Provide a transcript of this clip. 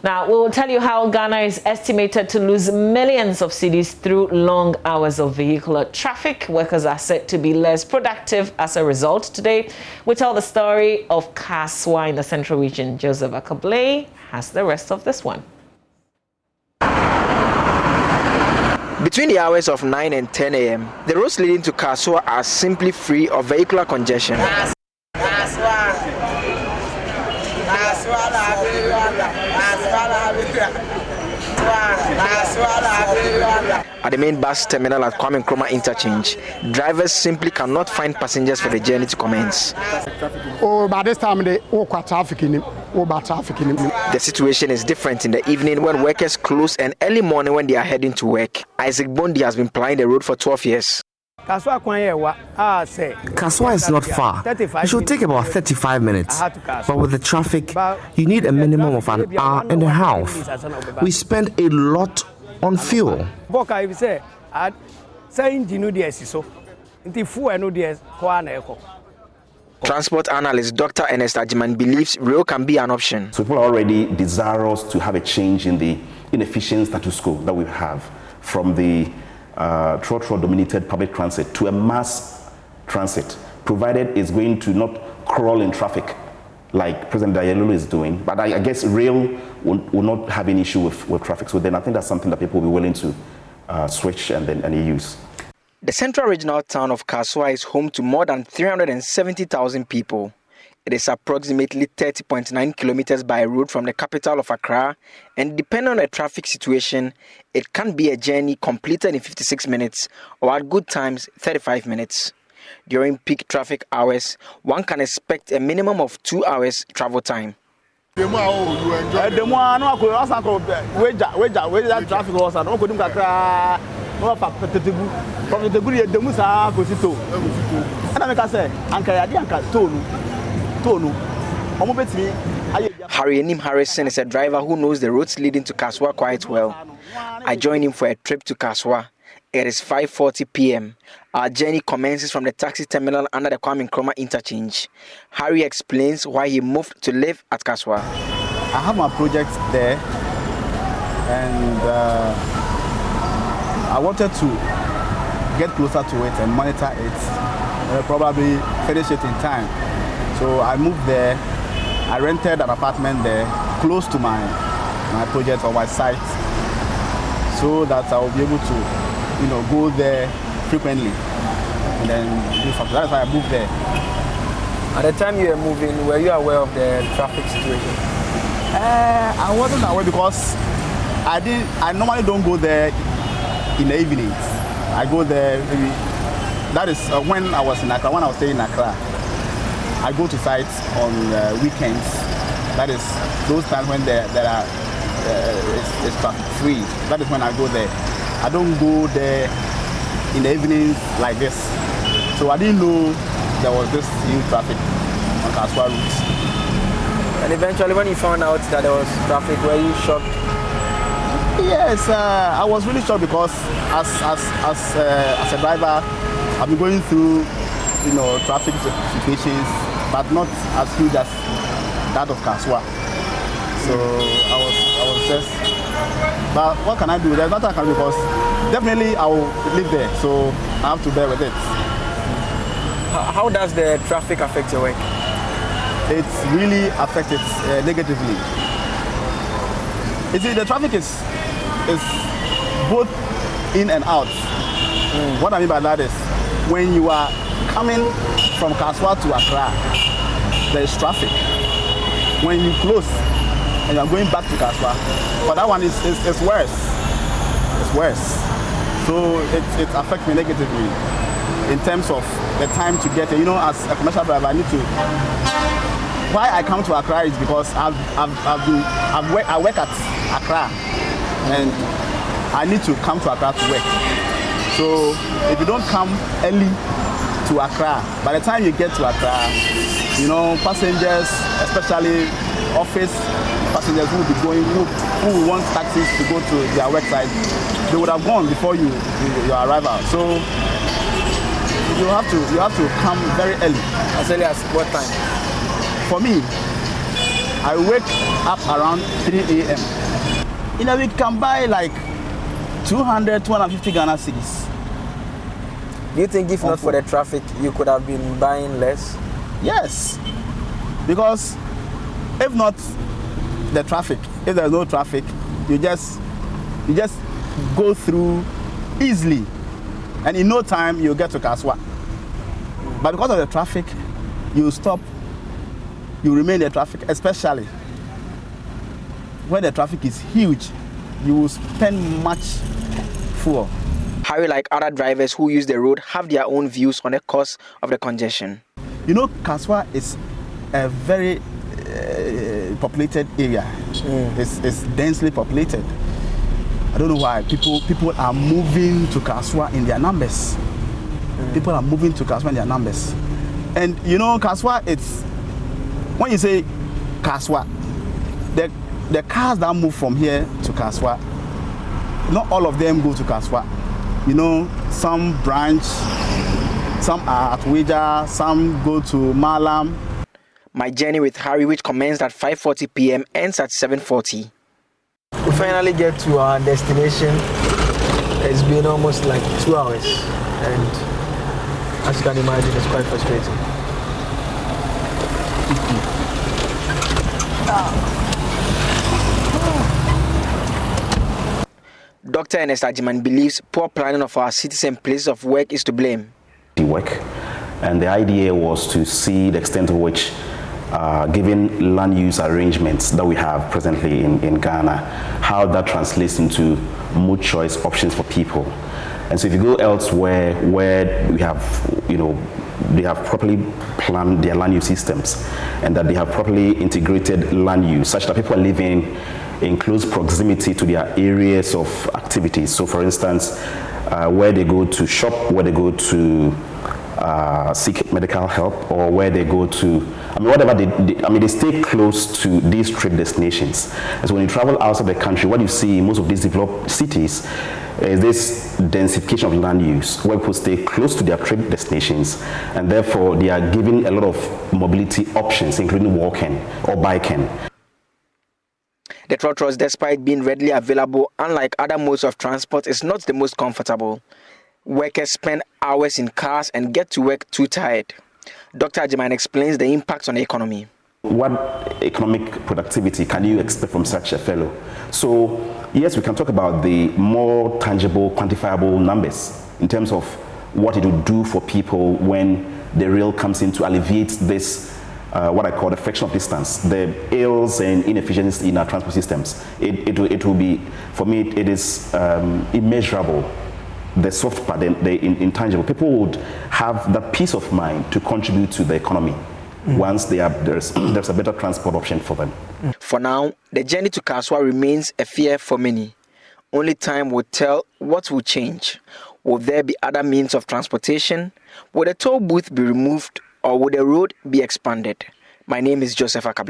Now, we will tell you how Ghana is estimated to lose millions of cedis through long hours of vehicular traffic. Workers are said to be less productive as a result. Today, we tell the story of Kasoa in the Central Region. Joseph Akablay has the rest of this one. Between the hours of 9 and 10 a.m., the roads leading to Kasoa are simply free of vehicular congestion. At the main bus terminal at Kwame Nkrumah interchange, drivers simply cannot find passengers for the journey to commence. By this time, the situation is different in the evening when workers close and early morning when they are heading to work. Isaac Bondi has been plying the road for 12 years. Kasoa is not far. It should take about 35 minutes. But with the traffic, you need a minimum of an hour and a half. We spend a lot on fuel. Transport analyst Dr. Ernest Ajiman believes rail can be an option. So people are already desirous to have a change in the inefficient status quo that we have from the trotro-dominated public transit to a mass transit, provided it's going to not crawl in traffic like President Dayelolo is doing. But I guess rail will not have any issue with traffic. So then I think that's something that people will be willing to switch and use. The central regional town of Kasoa is home to more than 370,000 people. It is approximately 30.9 kilometers by road from the capital of Accra, and depending on the traffic situation, it can be a journey completed in 56 minutes or at good times 35 minutes. During peak traffic hours, one can expect a minimum of 2 hours travel time. Harry Enim Harrison is a driver who knows the roads leading to Kasoa quite well. I joined him for a trip to Kasoa. It is 5:40 p.m. Our journey commences from the taxi terminal under the Kwame Nkrumah interchange. Harry explains why he moved to live at Kasoa. I have my project there, and I wanted to get closer to it and monitor it, probably finish it in time. So I moved there. I rented an apartment there, close to my project or my site, so that I will be able to, go there frequently and then do something. That's why I moved there. At the time you were moving, were you aware of the traffic situation? I wasn't aware because I normally don't go there in the evenings. I go there maybe. That is when I was in Accra. When I was staying in Accra, I go to sites on weekends. That is those times when it's traffic free. That is when I go there. I don't go there in the evenings like this. So I didn't know there was this huge traffic on Kasoa route. And eventually, when you found out that there was traffic, were you shocked? Yes, I was really shocked because as a driver, I've been going through traffic situations, but not as huge as that of Kasoa. So I was just, but what can I do? There's nothing I can do because definitely I will live there, so I have to bear with it. How does the traffic affect your work? It's really affected negatively. You see, the traffic is both in and out. What I mean by that is, when you are coming from Kasoa to Accra, there is traffic. When you close and you are going back to Kasoa, but that one is worse. It's worse. So it affects me negatively in terms of the time to get there. As a commercial driver, I need to. Why I come to Accra is because I work at Accra, and I need to come to Accra to work. So if you don't come early to Accra, by the time you get to Accra, passengers, especially office passengers who will be going, who want taxis to go to their worksite, they would have gone before your arrival. So you have to come very early. As early as what time? For me, I wake up around 3 a.m. In a week, can buy like 200, 250 Ghana cedis. Do you think if not for the traffic, you could have been buying less? Yes, because if not the traffic, if there's no traffic, you just go through easily, and in no time you get to Kasoa. But because of the traffic, you stop, you remain in the traffic, especially when the traffic is huge, you will spend much fuel. Harry, like other drivers who use the road, have their own views on the cause of the congestion. You know, Kasoa is a very populated area. It's densely populated. I don't know why people are moving to Kasoa in their numbers. People are moving to Kasoa in their numbers. And you know, Kasoa, it's, when you say Kasoa, the cars that move from here to Kasoa, not all of them go to Kasoa. You know, some branch, some are at Weja, some go to Malam. My journey with Harry, which commenced at 5:40 p.m., ends at 7:40. We finally get to our destination. It's been almost like 2 hours, and as you can imagine, it's quite frustrating. Dr. Ernest Ajiman believes poor planning of our cities and places of work is to blame. Work, and the idea was to see the extent to which given land use arrangements that we have presently in Ghana, how that translates into more choice options for people. And so if you go elsewhere where we have, they have properly planned their land use systems and that they have properly integrated land use such that people are living in close proximity to their areas of activities. So for instance, where they go to shop, where they go to seek medical help, or where they go to, whatever they stay close to these trade destinations. And so when you travel outside the country, what you see in most of these developed cities is this densification of land use, where people stay close to their trade destinations, and therefore they are given a lot of mobility options, including walking or biking. The trotros, despite being readily available, unlike other modes of transport, is not the most comfortable. Workers spend hours in cars and get to work too tired. Dr. Ajiman explains the impact on the economy. What economic productivity can you expect from such a fellow? So, yes, we can talk about the more tangible, quantifiable numbers in terms of what it will do for people when the rail comes in to alleviate this what I call the friction of distance, the ills and inefficiencies in our transport systems. It will be, for me, it is immeasurable. The soft part, the intangible. People would have that peace of mind to contribute to the economy once there's a better transport option for them. For now, the journey to Kasoa remains a fear for many. Only time will tell what will change. Will there be other means of transportation? Will the toll booth be removed, or will the road be expanded? My name is Joseph Akable.